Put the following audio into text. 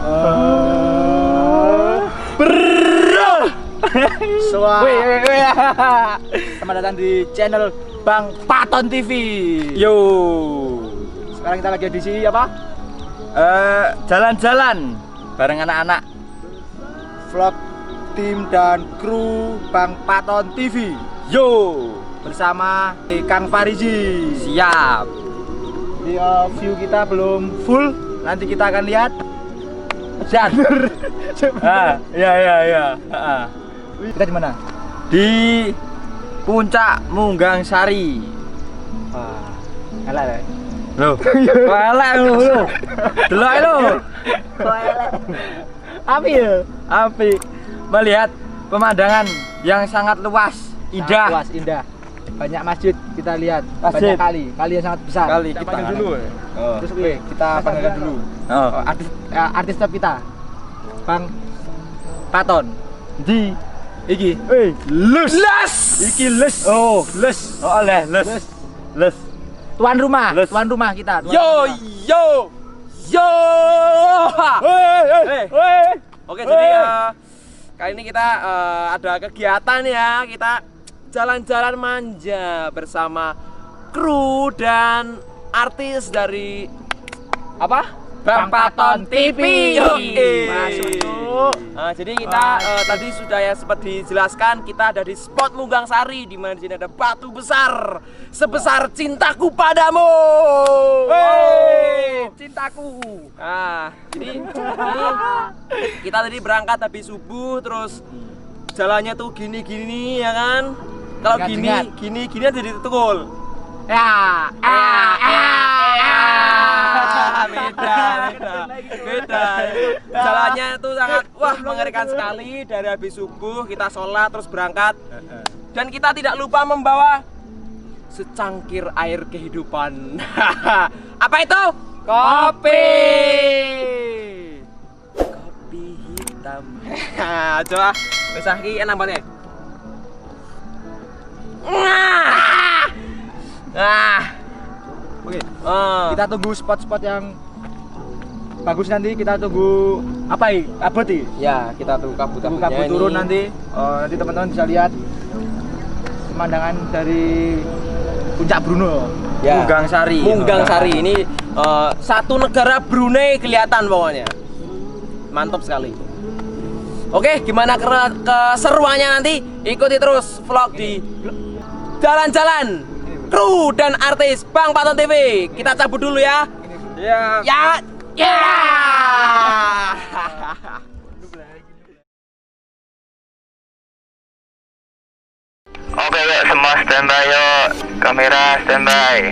Selamat datang di channel Bang Paton TV. Yo. Sekarang kita lagi di sini apa? Jalan-jalan bareng anak-anak. Vlog tim dan kru Bang Paton TV. Yo. Bersama Kang Farizi. Siap. Di view kita belum full. Nanti kita akan lihat. Dan. Ya. Kita di mana? Di Puncak Munggang Sari. Wah, elek ya. Loh. Elek lu. Delok lu. Api ya? Api. Melihat pemandangan yang sangat luas, indah. Luas, indah. Banyak masjid kita lihat, Masjid. banyak kali yang sangat besar. Kali Kita kita panggil dulu. Oh. Terus kita panggilkan dulu. Oh. Artis top kita, Bang Paton. Di Iki, les. iki les. Oh, les. Oh, les. Les. Tuan rumah, Les. tuan rumah kita. Yo. Oke, jadi kali ini kita ada kegiatan ya. Kita jalan-jalan manja bersama kru dan artis dari apa? Bang Paton TV. Masuk. Jadi kita tadi sudah ya sempat dijelaskan, kita ada di spot Munggang Sari, di mana di sini ada batu besar sebesar cintaku padamu. Cintaku. Nah, jadi ini kita tadi berangkat habis subuh, terus jalannya tuh gini ya kan? Kalau gini aja ditukul. Ya. Beda. Jalannya itu sangat mengerikan sekali. Dari habis subuh kita sholat terus berangkat, dan kita tidak lupa membawa secangkir air kehidupan. Apa itu? Kopi hitam. Coba besah ki enak banget. Oke. Kita tunggu spot-spot yang bagus nanti. Kita tunggu apa ya? Kabut ya? Ya, kita tunggu kabut Turun nanti. Nanti teman-teman bisa lihat pemandangan dari Puncak Bruno. Ya. Munggang Sari ini satu negara Brunei kelihatan pokoknya. Mantap sekali. Oke, gimana keseruannya nanti? Ikuti terus vlog di jalan-jalan kru dan artis Bang Paton TV. Kita cabut dulu ya. Ya. Oke yuk, semua standby yuk. Kamera standby.